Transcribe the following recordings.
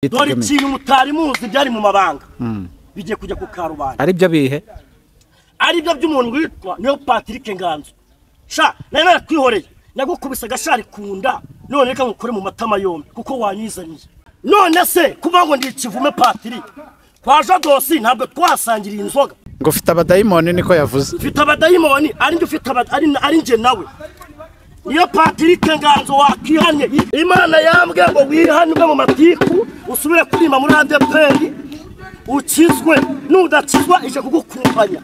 dore ikintu mutari muzi byari mu mabanga bigiye kujya ku karubanda ari byo bihe ari byo by'umuntu witwa niyo Patrick Nganzo sha nari kwihoreye nagukubise agashari kunda none reka ngukore mu matama yombi kuko wanyizaniye none se kuba ngo ndi kivume Patrick kwaje dosi ntabwo twasangiriye inzoga ngo ufite abadayimoni niko yavuze ufite abadayimoni ari nje ufite ari nje nawe niyo Patrick Nganzo wakihanye Imana yambwe ngo wihanwe mu matiku usubire kurima muri ADPR ukizwe nudakizwa ije kugukumpanya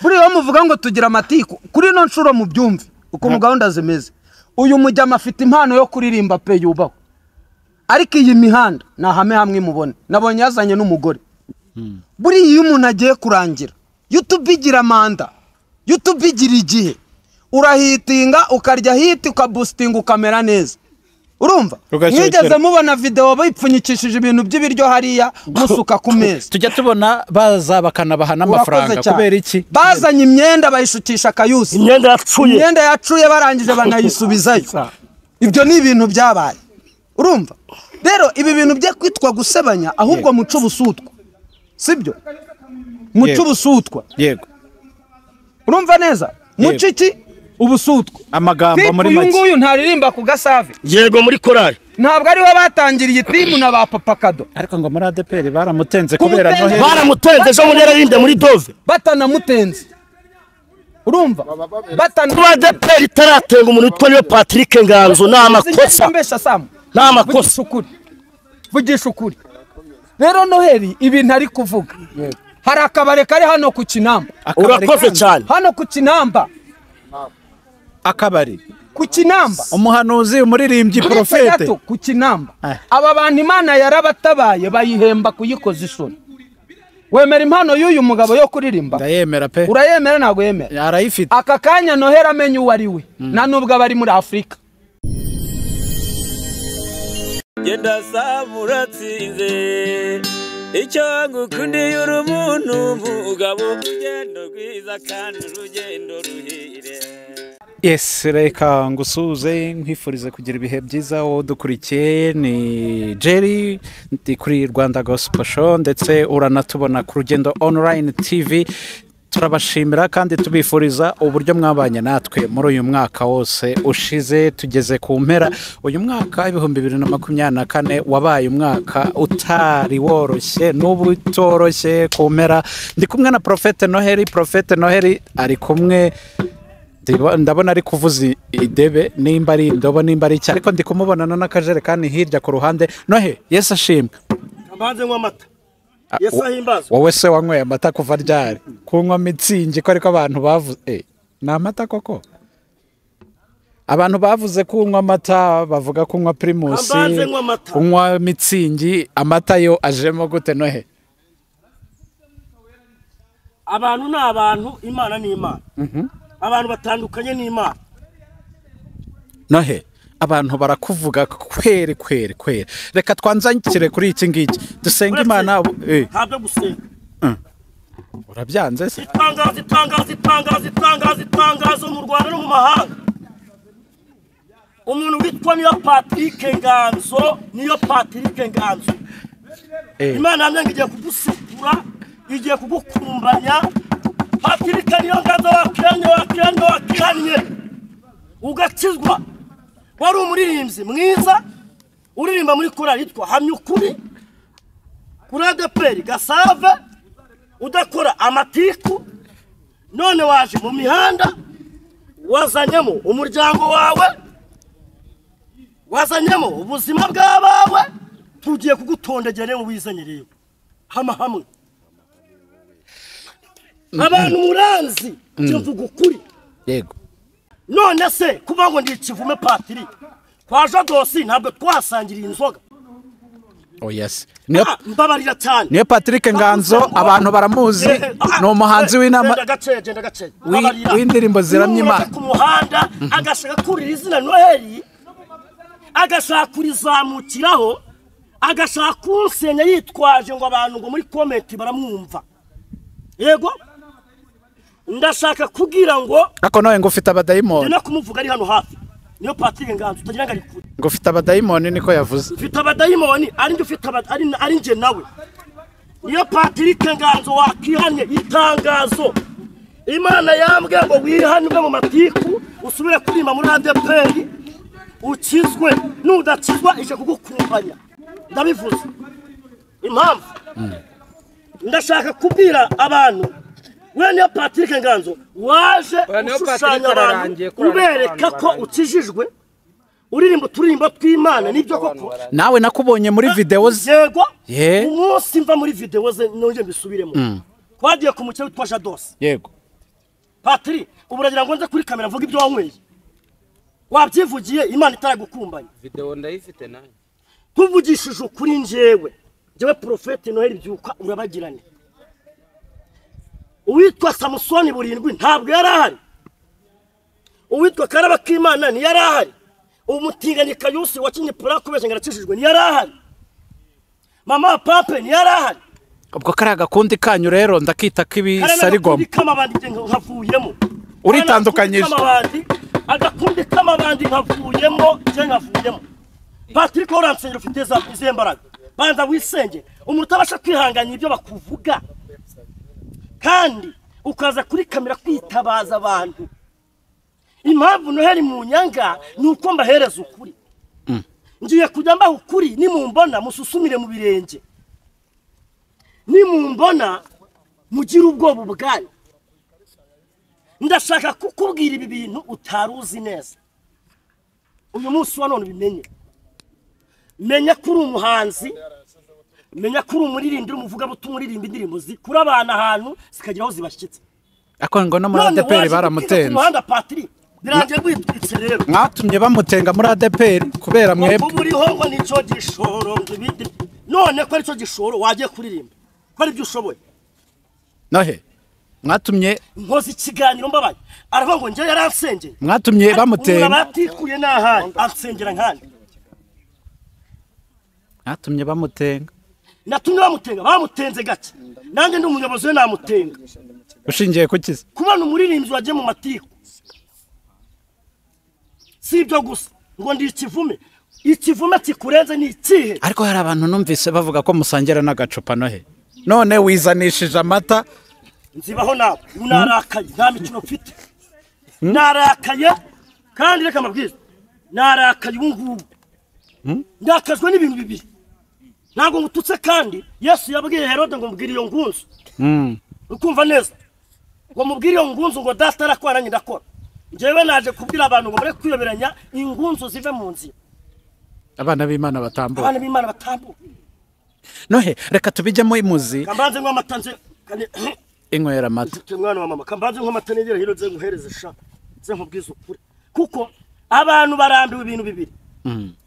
buri wo muvuga ngo tugira amatiku kuri no nshuro mu byumve uko mu gahunda zimeze uyu mujyama afite impano yo kuririmba pe yubaho ariko iyi mihanda nahame hamwe mubone nabonye yazanye n'umugore buri iyo umuntu agiye kurangira YouTube igira manda YouTube igira igihe urahitinga ukarya hiti ukaboostinga ukamera neza urumva mwigeze mubona video bayipfunyikishije ibintu by'ibiryo hariya musuka ku meza tujya tubona baza bakanabaha n'amafaranga kubera iki bazanye imyenda bayishukisha kayusi imyenda yacuye barangije banayisubizayo ibyo ni ibintu byabaye urumva rero ibi bintu bye kwitwa gusebanya ahubwo muco busutwa sibyo muco busutwa yego urumva neza muco iki ubusutwa amagambo muri make uyu nguyu ntaririmba ku gasave yego muri korali ntabwo ari we batangiriye timu na ba Papa Kado ariko ngo muri ADPR baramutenze kubera Noheli baramutenze ejo muri yarinde muri Dove batanamutenze urumva kuba ADPR itaratenga umuntu witwa niyo Patrick Nganzo n'amakosa n'amakosa vugisha ukuri rero Noheli ibintu ari kuvuga hari akabare kari hano ku Kinamba urakoze cyane hano ku Kinamba akabari ku Kinamba umuhanuzi umuririmbyi profete ku Kinamba aba bantu Imana yarabatabaye bayihemba kuyikoza isoni wemera impano y'uyu mugabo yo kuririmba ndayemera pe urayemera nago yemera yarayifite aka kanya Noheli amenye uwari we na nubwo abari muri Afrika genda samuratsinze icyo ngukundiye uri umuntu mugabo urugendo rwiza kandi urugendo ruhire yes reka ngusuze nkwifurize kugira ibihe byiza wo dukurikiye ni Jerry ndi kuri Rwanda Gospel Show ndetse uranatubona ku Rugendo Online TV turabashimira kandi tubifuriza uburyo mwabanye natwe muri uyu mwaka wose ushize tugeze ku mpera uyu mwaka 2024 wabaye umwaka utari woroshye n'ubu utoroshye ku mpera ndi kumwe na Prophet Noheli ari kumwe ndabona ari kuvuza idebe nimba ari indobo nimba ari ariko ndi kumubonana n'akajerekani hirya ku ruhande Nohe Yesu ashimwe ambanze ngo amata Yesu ahimbaza wowe se wanyweye amata kuva ryari kunywa mitsingi ko ariko abantu bavuze na amata koko abantu bavuze kunywa amata bavuga kunywa Primus kunywa mitsingi amata yo ajemo gute Nohe abantu ni abantu Imana ni Imana abantu batandukanye n'Imana Nohe abantu barakuvuga kwere reka twanzakire kuri iki ngiki dusenga Imana ntabwo gusenga urabyanze se itangazo mu Rwanda no mu mahanga umuntu witwa niyo Patrick Nganzo Imana yamye igiye kugusukura igiye kugukumbanya Patrick niyo Nganzo wakiranye ugakizwa wari umuririmbyi mwiza uririmba muri korali yitwa Hamya Ukuri kuri ADPR Gasave udakora amatiku none waje mu mihanda wazanyemo umuryango wawe wazanyemo ubuzima bw'abawe tugiye kugutondegera mu wizanye rero hamwe abantu muranzi cyo ukuri yego none se kuba ngo ndi kivume Patrick kwaje dosi ntabwo twasangiriye inzoga yes mbabarira cyane niyo Patrick Nganzo abantu baramuzi no muhanzi w'inama w'indirimbo ziramye Imana ku muhanda agashaka kurira izina Noheli agashaka kurizamukiraho agashaka kunsenya yitwaje ngo abantu ngo muri comment baramwumva yego ndashaka kugira ngo ako nawe ngo ufite abadayimoni ndina kumuvuga ari hano hafi niyo Patrick Nganzo utagira ngo ari kure ngo ufite abadayimoni niko yavuze. ufite abadayimoni ari njye ufite ari njye nawe. Niyo Patrick Nganzo wakihanye itangazo Imana yambwiye ngo wihanwe mu matiku usubire kurima muri ADPR ukizwe nudakizwa ije kugukumbanya. Ndabivuze impamvu ndashaka kubwira abantu we niyo Patrick Nganzo waje ushushanya abantu ubereka ko ukijijwe uririmba turirimba tw'Imana nibyo koko. Nawe nakubonye muri video ze. Yego umunsi mva muri video ze nonje mbisubiremo. Twagiye ku mucyo witwa Jados. Yego Patrick uburagira ngo nze kuri kamera mvuga ibyo wanyweye wabyivugiye Imana itaragukumbanya. Video ndayifite nayo tuvugishije ukuri njyewe Prophet Noheli byuka urabagirane. Uwitwa Samusoni burindwi ntabwo yarahari. Uwitwa Karaba k'Imana ni yarahari. Umutinganyika Yusi wakinye pura kubesha ngaracishijwe ni yarahari. Mama Pape ni yarahari. ubwo karaga kundi kanyu rero ndakita k'ibisarigoma kamabandi nkavuyemo. Uritandukanyije agakundi kamabandi nkavuyemo nkavuyemo. Patrick Oransengero ufite izihe mbaraga banza wisenge umuntu utabasha kwihanganya ibyo bakuvuga kandi ukaza kuri kamera kwitabaza abantu. Impamvu Noheli mu nyanga ni uko mbahereza ukuri. Ngiye kujya mbaho ukuri nimumbona mususumire mu birenge, nimumbona mugira ubwoba bwanyu. Ndashaka kukubwira ibi bintu utaruzi neza. Uyu munsi wa none bimenye. Menya kuri umuhanzi, menya kuri umuririmbyi umuvuga butumuririmba indirimbo zikura abana ahantu zikagira aho zibashyitse. Ako ngo no muri ADPR baramutenze. Umuhanda Patrick birangiye gwitwitse rero. Mwatumye bamutenga muri ADPR kubera mwebwe. Ubu uriho ngo nico gishoro ngibindi. None ko arico gishoro wagiye kuririmba. Ko ari byo ushoboye. Nohe mwatumye nkoze ikiganiro mbabaye. Aravuga ngo nje yaransengeye. Mwatumye bamutenga. Batikuye n'ahandi ansengera nkandi. Mwatumye bamutenga. Natumye bamutenze gake. Nanjye ndi umuyobozi we namutenga. Ushingiye kukiza? Kubana umuririmbyi wagiye mu matiku. Si ibyo gusa ngo ndi ikivume kikurenze ni ikihe. Ariko hari abantu numvise bavuga ko musangira n'agacupa Nohe. None wizanishije amata. Nzibaho nawe unarakaye nta mikino mfite. Narakaye kandi reka mabwiza. Narakaye ubungubu. Ndakazwe n'ibintu bibiri. Ntabwo ngututse kandi Yesu yabwiye Herode ngo mbwire iyo ngunzu. Ukumva neza. Ngo mubwire iyo ngunzu ngo data arakora nyine ndakora. Njyewe naje kubwira abantu ngo bare kwiyoberanya ingunzu zive mu nzira. Abana b'Imana batambuka. Abana b'Imana batambuka. Nohe reka tubijyemo imuzi. Kambanze ngo amatanze inywera amata. Mwana wa mama kambanze ngo amatanegera hiro ze guhereza sha. Ze nkubwiza ukuri. Kuko abantu barambiwe ibintu bibiri.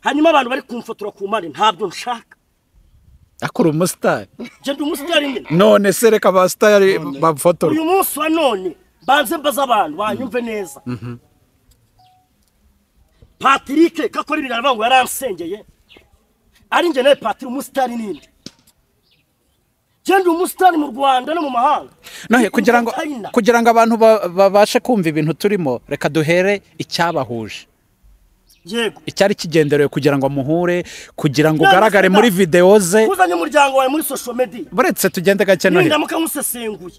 Hanyuma abantu bari kumfotora ku mari ntabyo nshaka. Akuru umustar. Je ndi umustar nyine. None se reka ba star bafotora. Uyu munsi wa none banze mbaza abantu banyumve neza. Patrick kakora ibintu aravuga ngo yaransengeye. Ari nje nawe Patrick umustar ninde? Je ndi umustar mu Rwanda no mu mahanga. Nohe kugira ngo abantu babashe kumva ibintu turimo reka duhere icyabahuje. Yego. Icyari kigenderewe kugira ngo muhure kugira ngo ugaragare muri video ze. Kuzanye umuryango wawe muri social media. Buretse tugende gake Nohe. Ndamuka musesenguye.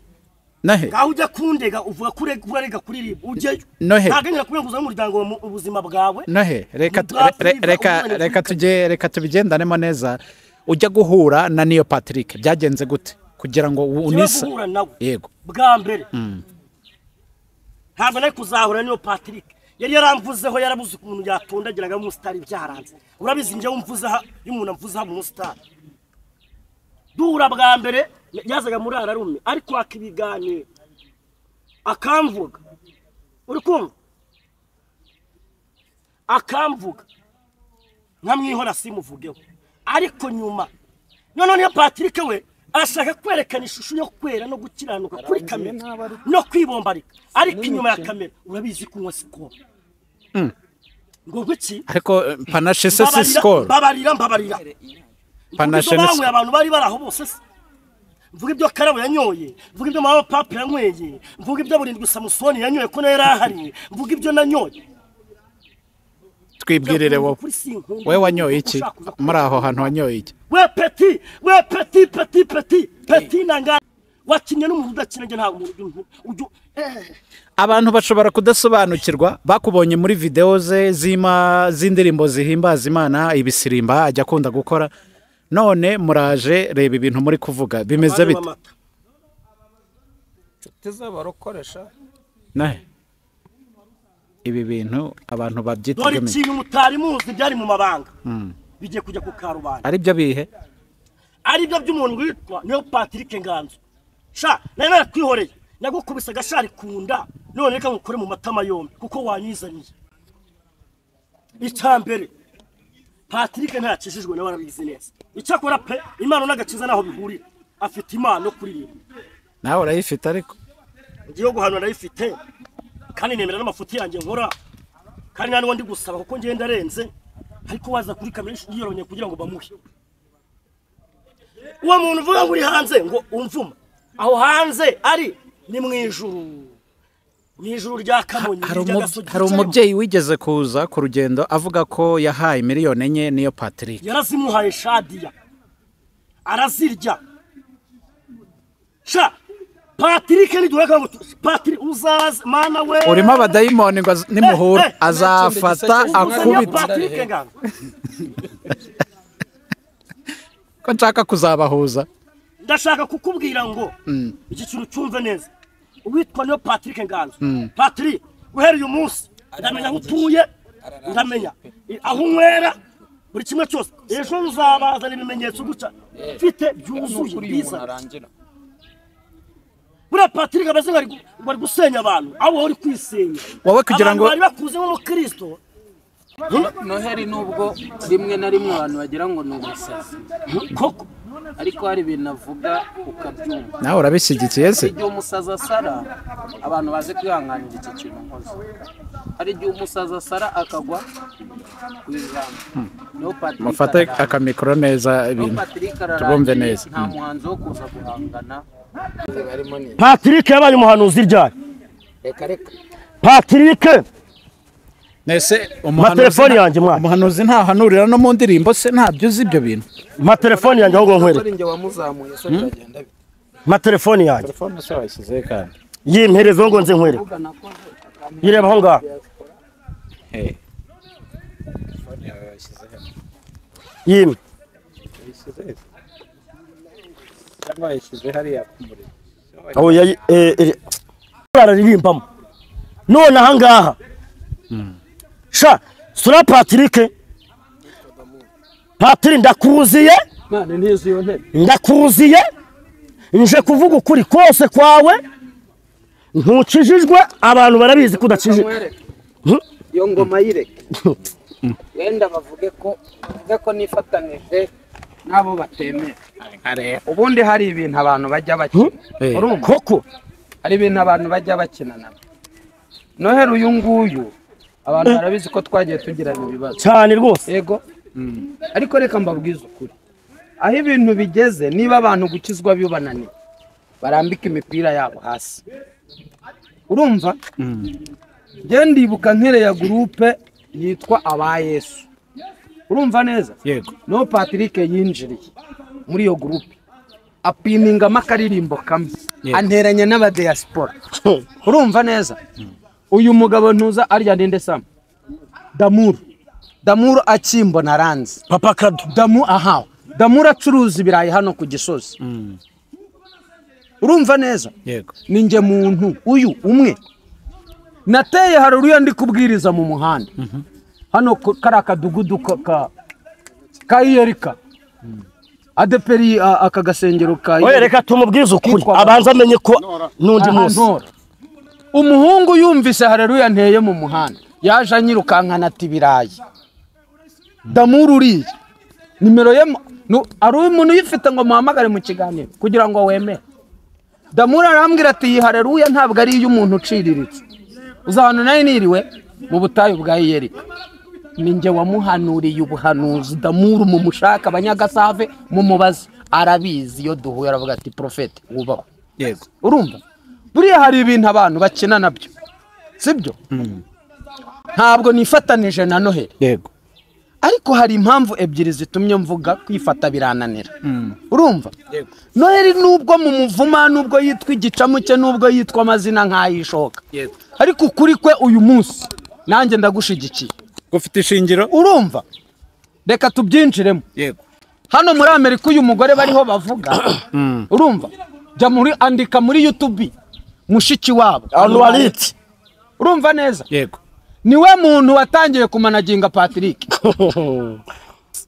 Nohe. Gaho ujya kundega uvuga kurega kuririmba ujeyo. Nohe. Ntaganira kubenguza umuryango wawe ubuzima bwawe. Nohe reka tubigendanemo neza. Ujya guhura na niyo Patrick byagenze gute kugira ngo unisa. Yego. Bwa mbere. Ntabwo nari kuzahura niyo Patrick. Yari yaramvuzeho yarabuze umuntu yatondagiraga mu star byaranze. Urabizi nje umvuza y'umuntu amvuza mu star. Dura bwa mbere yazaga muri ararume ariko akibiganira akamvuga. Uri kumva? Akamvuga. Nkamwihora simuvugeho. Ariko nyuma none niyo Patrick we ashaka kwerekana ishusho yo kwera no gukiranuka kuri kamera no kwibombarika ariko inyuma ya kamera urabizi kunywa siko. Ngo guki ariko panashe se score mbabarira panashe n'isiko abantu bari baraho bose. Mvuga ibyo Karabo yanyoye, mvuga ibyo Mama Papa yanyweye, mvuga ibyo Burindwi Samusoni yanyoye ko nayo yarahari, mvuga ibyo nanyoye. twibwirire wowe we wanyoye iki muri aho hantu wanyoye iki we peti nanga wakinye n'umuntu udakinanye nta muntu abantu bashobora kudasobanukirwa bakubonye muri video ze z'indirimbo zihimbaza Imana ibisirimba ajya akunda gukora none muraje reba ibintu muri kuvuga bimeze bite tuzabarokoresha nahe ibi bintu abantu babyita dore ikintu mutari muzi byari mu mabanga bigiye kujya ku karubanda ari byo bihe ari byo by'umuntu witwa niyo Patrick Nganzo sha nari nakwihoreye nagukubise agashari kunda none reka ngukore mu matama yombi kuko wanyizaniye icyambere Patrick ntacishijwe nawe arabizi neza icyakora pe Imana n'agakiza naho bihurira afite impano kuririmba nawe urayifite ariko ngiye guhanura narayifite kandi nemera n'amafuti yanjye nkora kandi nani ndi gusaba kuko ngenda arenze ariko waza kuri kamera yiyoronye kugira ngo bamuhe uwo muntu uvuga ngo uri hanze ngo umvuma aho hanze ari ni mwijuru rya Kamonyi hari umubyeyi wigeze kuza ku rugendo avuga ko yahaye miliyoni 4 niyo Patrick yarazimuhaye Shadia arazirya sha Patrick ni duraka ngo Patrick uzaza mana we urimo abadayimoni ngo nimuhura azafata akubita ko nshaka kuzabahuza ndashaka kukubwira ngo iki kintu cyumve neza uwitwa niyo Patrick Nganzo Patrick guhera uyu munsi ndamenya aho utuye ndamenya aho unywera buri kimwe cyose ejo uzabazana ibimenyetso guca mfite byuzuye biza bura Patrick abaze bari gusenya abantu abo uri kwisenya wowe kugira ngo bari bakuze mu Kristo Noheri nubwo rimwe na rimwe abantu bagira ngo ni umusazi koko ariko hari ibintu avuga ukabyumva nawe urabishyigikiye se igihe umusaza asara abantu baze kwihanganira iki kintu nkoze hari igihe umusaza asara akagwa ku ijambo mufate akamikoro neza ibintu tubumve neza nta muhanzi wo kuza guhangana Patrick yabaye umuhanuzi ryari reka Patrick nese telefone yanjye mwana umuhanuzi ntahanurira no mu ndirimbo se ntabyo uzi ibyo bintu telefone yanjye ahubwo nkwere telefone yanjye telefone se wayishyize kandi yimpereze ngo nze nkwere yireba aho ngaho telefone yawe wayishyize yimwe cyangwa wayishyize hariya ku muriro aho araririmbamo none aha ngaha sha sura Patrick ndakuziye nje kuvuga ukuri kose kwawe ntukijijwe abantu barabizi kudakijijwe iyo ngoma yireke wenda bavuge ko nifatanije nabo batemera ubundi hari ibintu abantu bajya bakina koko hari ibintu abantu bajya bakina nabo Noheri uyu nguyu abantu barabizi ko twagiye tugirana ibibazo cyane rwose yego ariko reka mbabwize ukuri aho ibintu bigeze niba abantu gukizwa bibananiye barambika imipira yabo hasi urumva genda ibuka nkereya groupe yitwa aba Yesu urumva neza yego no Patrick yinjiriye muri iyo groupe apininga makaririmbo kamwe anteranya n'abadiaspora urumva neza uyu mugabo ntuza arya ndende Sam Damuru akimbona ranze Papa Kado Damuru acuruza ibirayi hano ku Gisozi urumva neza yego ninjye muntu uyu umwe nateye haruruya ndi kubwiriza mu muhanda hano karakadugudu ka Yerika adeperi aka gasengero ka oye reka tumubwize ukuri abanza amenye ko nundi munsi umuhungu yumvise haruruya nteye mu muhanda yaje anyirukankana ati birayi Damuru uriye nimero ye ari umuntu yifite ngo muhamagare mu kiganiro kugira ngo wemere Damuru arambwira ati haruruya ntabwo ari y'umuntu uciriritse uzahano nayo niriwe mu butayu bwa Yerika ninjye wamuhanuriye ubuhanuzi Damuru mu mushaka abanyagasave mu mubazi arabizi iyo duhuye aravuga ati profete wubaho yego urumva buriya hari ibintu abantu bakina nabyo sibyo ntabwo nifatanije na Noheli yego ariko hari impamvu ebyiri zitumye mvuga kwifata birananira urumva Noheli nubwo mu muvuma nubwo yitwa igicamuke nubwo yitwa amazina nk'ayishoka ariko ukuri kwe uyu munsi nanjye ndagushigikiye ufite ishingiro urumva reka tubyinjiremo yego hano muri Amerika uyu mugore bariho bavuga urumva jya muri andika muri YouTube mushiki wabo Anuarite urumva neza yego niwe muntu watangiye kumanaginga Patrick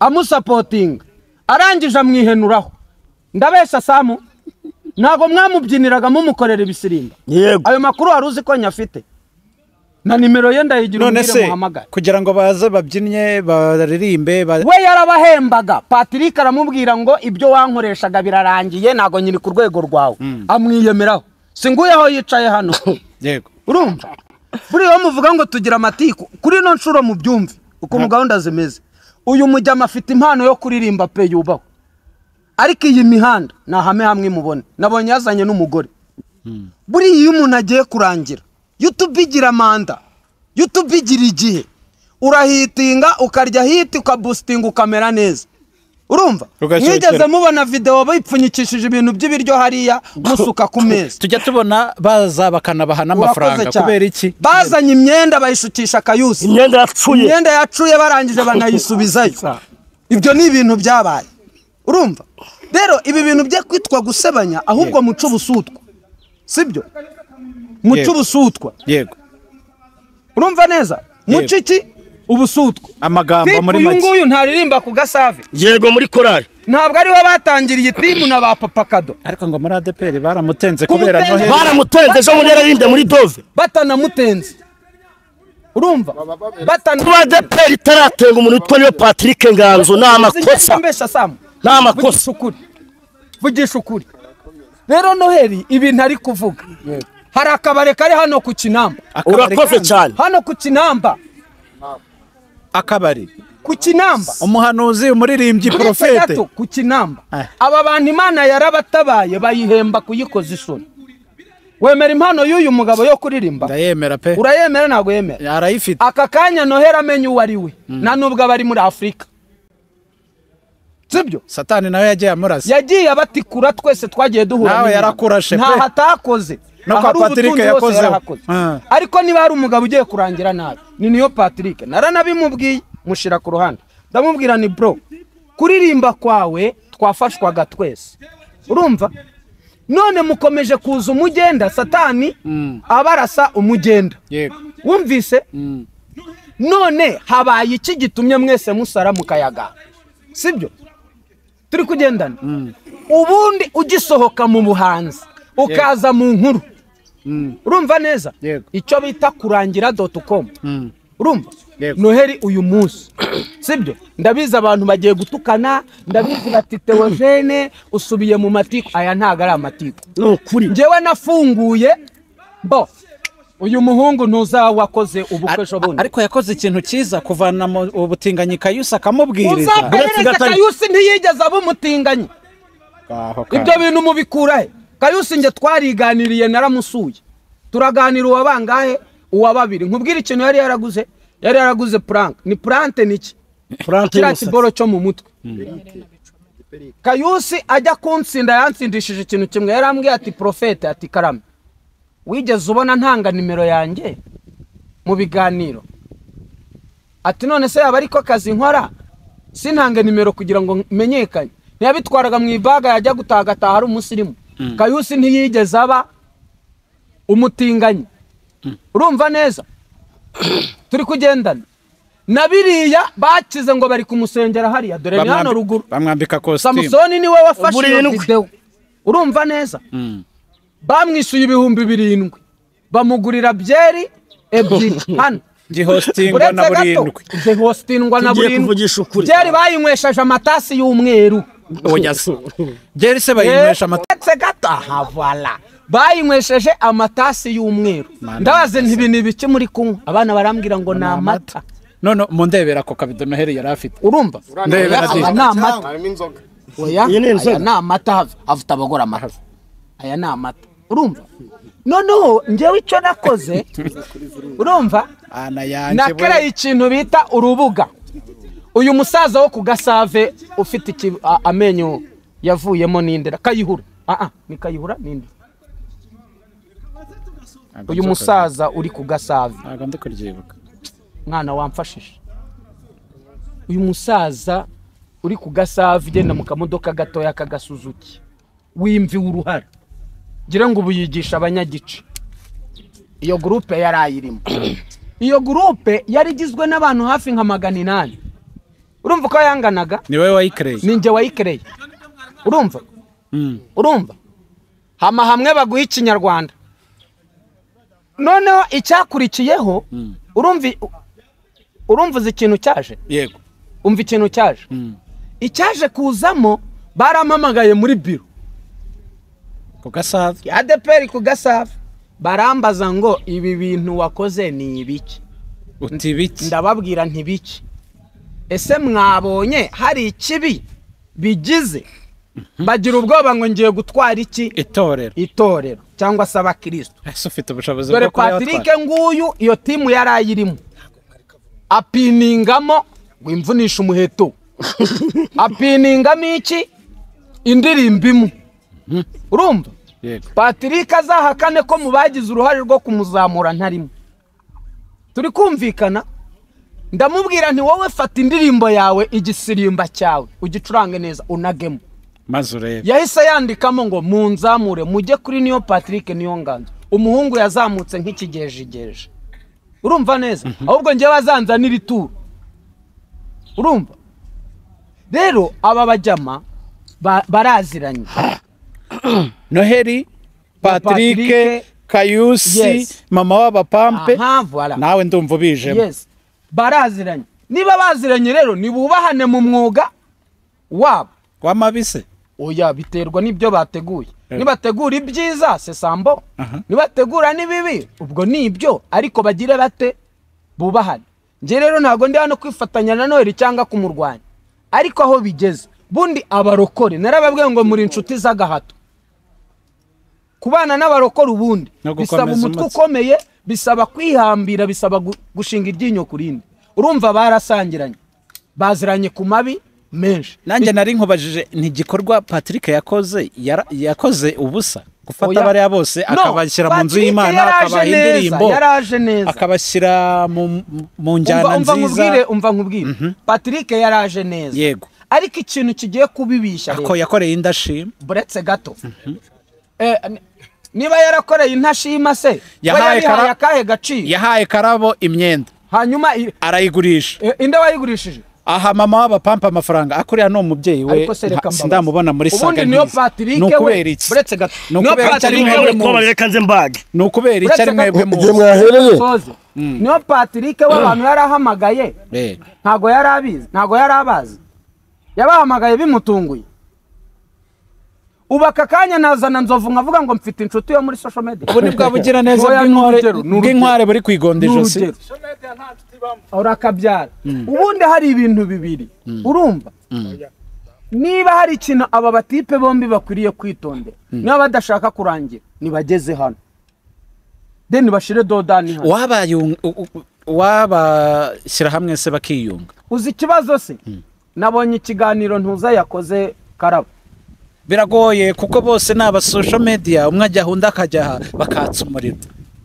amusapotinga arangije amwihenuraho ndabesha Samu ntago mwamubyiniraga mumukorera ibisirimba yego ayo makuru wari uzi ko nyafite na nimero ye ndayigira umubwire muhamagara kugira ngo baze babyinnye baririmbe we yarabahembaga Patrick aramubwira ngo ibyo wankoreshaga birarangiye nago nyiri ku rwego rwawe amwiyemeraho singuyeho yicaye hano yego urumva buri yo muvuga ngo tugira amatiku kuri no nshuro mu byumve uko mu gahunda zimeze uyu mujyama afite impano yo kuririmba pe yubaho ariko iyi mihanda nahame hamwe mubone nabonye yazanye n'umugore buri iyo umuntu agiye kurangira YouTube igira manda YouTube igira igihe urahitinga ukarya hiti ukaboostinga ukamera neza urumva mwigeze mubona video bayipfunyikishije ibintu by'ibiryo hariya musuka ku meza tujya tubona baza bakanabaha n'amafaranga kubera iki bazanye imyenda bayishukisha Kayusi imyenda yacuye barangije banayisubizayo ibyo ni ibintu byabaye urumva rero ibi bintu bye kwitwa gusebanya ahubwo muco busutwa sibyo muco busutwa yego urumva neza muco iki ubusutwa amagambo muri make nguyu ntaririmba ku Gasave yego muri korali ntabwo ariho batangiriye timu na ba Papa Kado ariko ngo muri ADPR baramutenze kubera Noheli baramutenze ejo muri yarinde muri Dove batanamutenze urumva kuba ADPR itaratenga umuntu witwa niyo Patrick Nganzo ni amakosa mbesha Samu ni amakosa vugisha ukuri rero Noheli ibintu ari kuvuga hari akabare kari hano ku Kinamba urakoze cyane hano ku Kinamba akabari ku Kinamba umuhanuzi umuririmbyi profete ku Kinamba aba bantu Imana yarabatabaye bayihemba kuyikoza isoni wemera impano y'uyu mugabo yo kuririmba ndayemera pe urayemera ntago yemera arayifite aka kanya Noheli amenye uwo ari we na nubwo abari muri Afrika sibyo Satani nawe yagiye amurasa yagiye abatikura twese twagiye duhura nawe yarakurashe pe nta hatakoze no kwa Patrick yakoze ariko niba hari umugabo ugiye kurangira nabi ni niyo Patrick naranabimubwiye mushira ku ruhande ndamubwira ni bro kuririmba kwawe twafashwaga twese urumva none mukomeje kuza umugenda Satani abarasa umugenda yego wumvise none habaye iki gitumye mwese musara mukayaga sibyo turi kugendana ubundi ugisohoka mu buhanzi ukaza mu nkuru urumva neza icyo bita kurangira.com urumva Noheli uyu munsi sibyo ndabiza abantu bagiye gutukana ndabizi bati Theogene usubiye mu matiku aya ntago ari amatiku no kuri njewe nafunguye bo uyu muhungu ntuza wakoze ubukesho bundi ariko yakoze ikintu cyiza kuvana mu ubutinganyi Kayusi akamubwiriza Kayusi ntiyigeze abumutinganyi ibyo bintu mubikura he Kayusi nge twariganiriye naramusuye turaganira uwa bangahe uwa babiri nkubwira ikintu yari yaraguze prank ni plante niki kira kiboro cyo mu mutwe Kayusi ajya kunsinda yansindishije ikintu kimwe yarambwiye ati profete ati Karame wigeze ubona ntanga nimero yanjye mu biganiro ati none se yaba ariko kazi nkora sintange nimero kugira ngo menyekanye ntiyabitwaraga mu ibaga yajya gutagataha ari umusirimu Kayusi ntiyigeze aba umutinganyi urumva neza turi kugendana nabiriya bakize ngo bari kumusengera hariya dore ni hano ruguru bamwambika costume Samsoni niwe wafashe iyo video urumva neza bamwishuye 7,000 bamugurira byeri ebyiri hano hostingwa na burindwi hostingwa na burindwi byeri bayinyweshaje amatasi y'umweru oya byeri se bayinywesha amatasi gataha voilà bayinywesheje amatasi y'umweru ndabaze ntibintu ibiki muri kunywa abana barambwira ngo na amata none mundebera ko kabido Noheli yari afite urumva ndebera na amata oya na amata afite abagora amata aya na amata urumva noneho njyewe icyo nakoze urumva nakereye ikintu bita urubuga uyu musaza wo ku Gasave ufite amenyo yavuyemo n'indera Kayihura ni Kayihura n'indi uyu musaza uri ku Gasave ntabwo ndi kuryibuka mwana wamfashije uyu musaza uri ku Gasave igenda mu kamodoka gatoya k'agasuzuki wimvi uruhara gira ngo ubuyigisha abanyagice iyo groupe yarayirimo iyo groupe yarigizwe n'abantu hafi nka 800 urumva ko yanganaga ni wewe wayikreye ninjye wayikreye urumva urumva hamwe baguha ikinyarwanda noneho icyakurikiyeho urumva ikintu cyaje yego umva ikintu cyaje icyaje kuzamo barampamagaye muri biro ku Gasave ADPR ku Gasave barambaza ngo ibi bintu wakoze ni ibiki uti biki ndababwira ntibiki ese mwabonye hari ikibi bigize bagira ubwoba ngo ngiye gutwara iki itorero cyangwa se abakristo ese ufite ubushobozi bwo kuba Patrick nguyu iyo timu yarayirimo apiningamo wimvunisha umuheto apiningamo iki indirimbimu urumva Patrick azahakane ko mubagize uruhare rwo kumuzamura ntarimo turi kumvikana ndamubwira nti wowe fata indirimbo yawe igisirimba cyawe ugicurange neza unagemo mazurebe yahise yandikamo ngo munzamure mujye kuri niyo Patrick niyo nganzo umuhungu yazamutse nk'ikigejegeje urumva neza ahubwo ngiye bazanzanira ituru urumva rero aba bajama baraziranye Noheli Patrick Kayusi mama w'abapampe nawe ndumva bijemo baraziranye niba baziranye rero nibubahane mu mwuga wabo wamabise oya biterwa nibyo bateguye nibategura ibyiza se sambo nibategura nibibi ubwo nibyo ariko bagire bate bubahane nje rero ntago ndi hano kwifatanya na Noheli cyangwa kumurwanya ariko aho bigeze bundi abarokore narababwiye ngo muri inshuti z'agahato kubana n'abarokore ubundi bisaba umutwe ukomeye bisaba kwihambira bisaba gushinga iryinyo kurindi urumva barasangiranye baziranye ku mabi menshi nanjye nari nkubajije ntigikorwa Patrick yakoze ubusa gufata bari bose akabashyira mu nzu y'Imana akabaha indirimbo akabashyira mu njyana nziza umva nkubwire Patrick yaraje neza yego ariko ikintu kigiye kubibisha ko yakoreye indashima buretse gato niba yarakoreye intashima se yahaye gaciro yahaye Karabo imyenda hanyuma arayigurisha inde wayigurishije aha mama w'abapampa amafaranga akuriya no umubyeyi we sindamubona muri saga ubundi niyo Patrick we buretse gato niyo Patrick ko bareka nze mbage no kubera icyo ari mwebwe mu niyo Patrick w'abantu yarahamagaye ntago yarabazi yabahamagaye bimutunguye ubaka kanya nazana nzovu nkavuga ngo mfite inshuti yo muri social media ubu nibwo bugira neza bw'inkware buri kwigondejo se urakabyara ubundi hari ibintu bibiri urumva niba hari ikintu aba batipe bombi bakwiriye kwitondera niba badashaka kurangira nibageze hano then bashire dodani hano wabashyira hamwe se bakiyunga uzi ikibazo se nabonye ikiganiro ntuza yakoze Karabo biragoye kuko bose naba social media umwe ajya hunda akajya bakatsa umuriro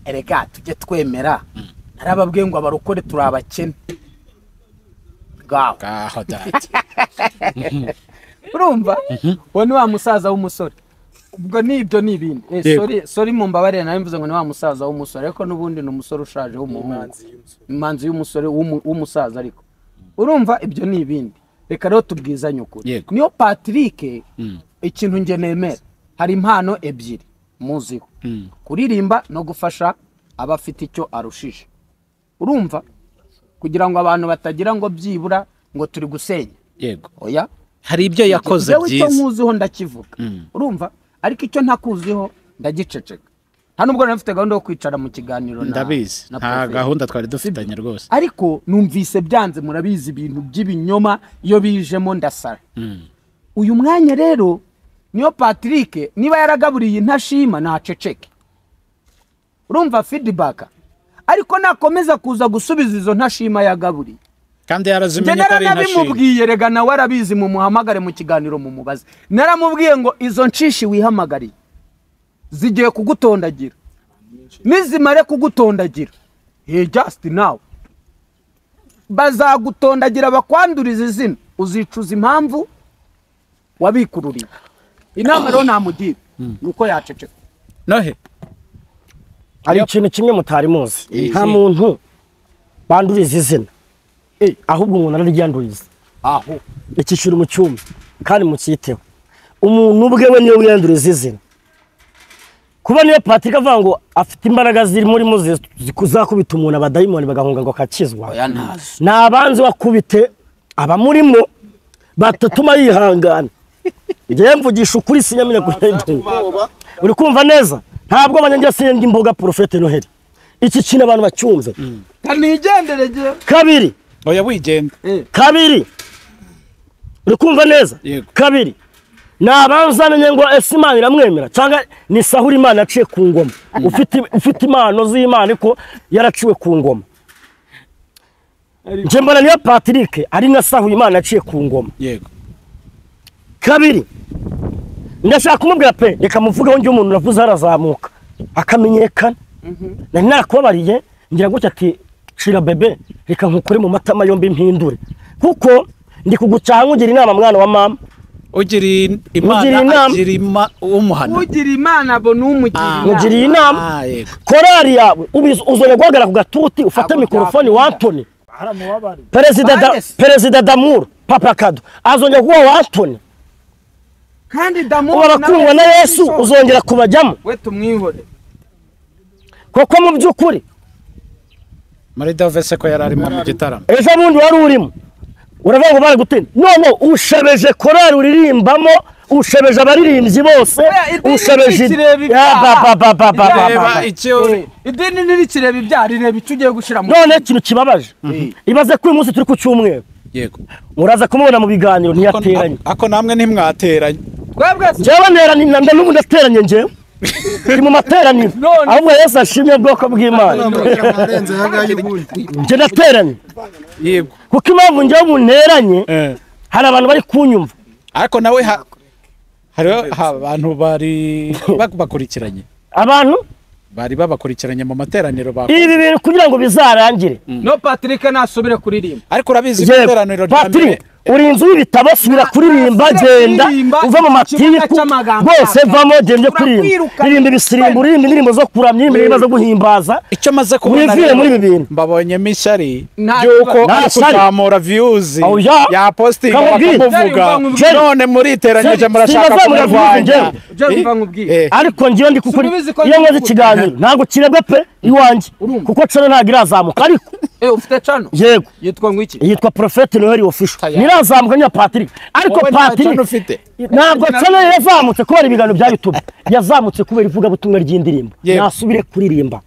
erega tujye twemera narababwiye ngo abarokore turabakene gaho dati urumva wone wa musaza w'umusore ubwo nibyo nibindi sorry mumbabarire nawe mvuze ngo ni wa musaza w'umusore ariko nubundi no musore ushaje w'umuhungu imanzi y'umusore w'umusaza ariko urumva ibyo nibindi reka rero tubwizanye ukuri niyo Patrick ikintu nge nemera hari impano ebyiri muziho kuririmba no gufasha abafite icyo arushije urumva kugira ngo abantu batagira ngo byibura ngo turi gusenya yego oya hari ibyo yakoze byiza icyo nkuziho ndakivuga urumva ariko icyo ntakuziho ndagiceceka hano ubwo nafite gahunda yo kwicara mu kiganiro ndabizi nta gahunda twari dufitanye rwose ariko numvise byanze murabizi ibintu by'ibinyoma iyo bijemo ndasara uyu mwanya rero niyo Patrick niba yaragaburiye intashima ntaceceke urumva feedback ariko nakomeza kuza gusubiza izo ntashima yagaburiye kandi yarazimenye ko ari intashima naramubwiye rega nawe arabizi mu muhamagare mu kiganiro mu mubaze naramubwiye ngo izo nshishi wihamagariye zigiye kugutondagira nizimare kugutondagira just now bazagutondagira bakwanduriza izina uzicuza impamvu wabikururiye inama rero namugira nuko yaceceka nohe hari ikintu kimwe mutari muzi nta muntu banduriza izina ahubwo umuntu araryanduriza aho ikishura mu cyumba kandi mukiteho umuntu ubwe we niwe wiyanduriza izina kuba niyo Patrick avuga ngo afite imbaraga ziri muri muzi zikuzakubita umuntu abadayimoni bagahunga ngo akakizwa nabanze wakubite abamurimo batatuma yihangana ngiye mvugisha ukuri sinyamenya guhenda uri kumva neza ntabwo abanyangira senga imboga Profete Noheli iki kintu abantu bacyumve kanigenderege kabiri oya wigenda kabiri uri kumva neza kabiri nabanzanye ngo Imana iramwemera cyangwa ni sahura Imana yaciye ku ngoma ufite impano z'Imana ko yaraciwe ku ngoma nje mbona niyo Patrick ari na sahura Imana yaciye ku ngoma yego kabiri ndashaka kumubwira pe reka muvugeho ngiye umuntu navuze arazamuka akamenyekana nari nakubabariye ngira gutya ati shira bebe reka nkukure mu matama yombi mpindure kuko ndi kugucaha nkugira inama mwana wa mama ugira imana umuhana ugira imana bo numugira ugira inama korari yawe uzone guhagara ku gatuti ufate mikrofone wantone perezida Damour papa Kado azonye kuba wantone kandi Damour abakundwa na Yesu uzongera kubajyamo we tumwihore koko mu byukuri muri Davese ko yarari mu gitaramo ejo bundi wari urimo uravuga ngo bari gutenda none ushebeje korari uririmbamo ushebeje abaririmbyi bose ushebeje idini nirikireba ibyari reba icyo ugiye gushira mu none ikintu kibabaje ibaze ko uyu munsi turi ku cyumweru yego muraza kumubona mu biganiro ntiyateranye ako namwe ntimwateranye twebwe jewe neranye nda n'ubu ndateranye njewe ndi mu materaniro ahubwo Yesu ashimye ubwoko bw'Imana nje ndateranye yego kuko impamvu njewe munteranye hari abantu bari kunyumva ariko nawe hari abantu bari bakurikiranye abantu bari babakurikiranye mu materaniro ibi bintu kugira ngo bizarangire no Patrick nasubire kuririmba ariko urabizi materaniro Patrick uri inzu y'ibitabo subira kuririmba genda uva mu matiku bose vamo gende kuririmba ibisirimbo uririmba indirimbo zo kuramya indirimbo zo guhimbaza icyo maze kubona muri ibi bintu mbabonyemo ishyari yuko kuzamura views ya posting bakamuvuga none muri iteranyije murashaka kumurwanya ariko ngiye ndi kukuri iyo nkoze ikiganiro ntabwo kirebwe pe iwanjye kuko cano ntabwo irazamuka ariko ufite cano yego yitwa ngo iki yitwa Profete Noheli official nirazamuka nya Patrick ariko Patrick ntabwo cano yazamutse kubera ibiganiro bya YouTube yazamutse kubera ivuga butumwa ry'indirimbo nasubire kuririmba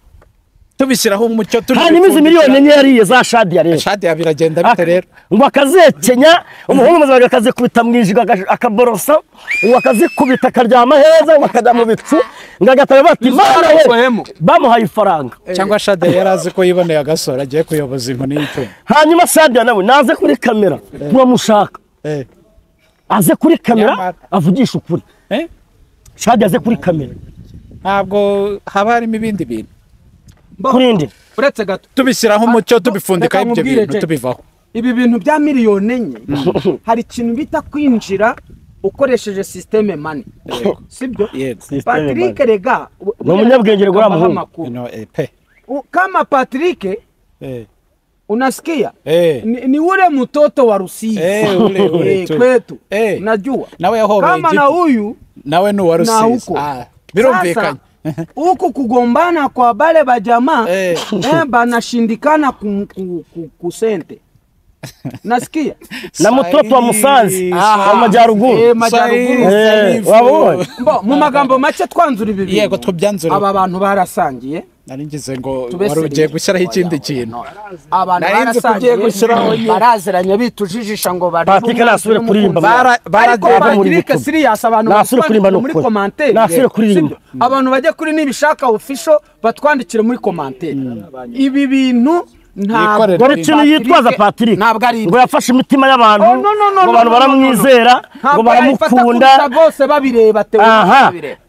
tubishyiraho umucyo turi hanyuma izi miliyoni enye yariye za Shadia rero Shadia biragenda bite rero ngo akazekenya umuhungu maze akaze kubita mwijiga akaborosa ngo akazikubita akaryama heza ngo akajya mu bicu ngo agataba bati mana we bamuhaye ifaranga cyangwa Shadia yarazi ko yiboneye agasora agiye kuyoboza inkoni y'icyo hanyuma Shadia nawe naze kuri kamera turamushaka aze kuri kamera avugisha ukuri Shadia aze kuri kamera ntabwo haba harimo ibindi bintu kurindi uretse gato tubishyiraho umucyo tubifundika ibyo bintu tubivaho ibi bintu bya miliyoni enye hari ikintu bita kwinjira ukoresheje systeme money sibyo Patrick rega no munyabwenge rwa muhungu kama Patrick unasikia ni ule mtoto wa Rusi kwetu unajua nawe yahobeye kama na huyu nawe ni wa Rusi birumvikanye huku kugombana kwa bale bajamaa banashindikana kusente nasikia na mtoto wa Musanzi wa Majyaruguru wabonye mu magambo make twanzura ibi yego twabyanzura aba bantu barasangiye nari ngize ngo wari ugiye gushyiraho ikindi kintu abantu ugiye gushyiraho baraziranye bitujijisha ngo bari Patrick nasubire kuririmba baragiye muri serious abantu muri commentaire nasubire kuririmba abantu bajya kuri nibishaka official batwandikire muri commentaire ibi bintu ntabwo ikintu yitwaza Patrick ngo yafashe imitima y'abantu ngo abantu baramwizera ngo baramukunda bose babireba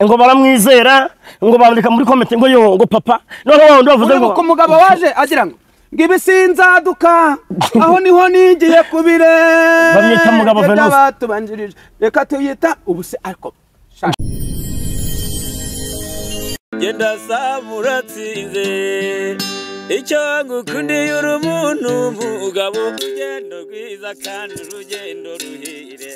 ngo baramwizera ngo bandika muri comment ngo yo ngo papa none ndavuze ngo umugabo waje agira ngo ngibisinzaduka aho niho nigiye kubire bamwita mugabo Venus batubanjirije reka tuyita ubuse ariko genda samuratsinze icyo ngukundiye uri umuntu mugabo urugendo rwiza kandi urugendo ruhire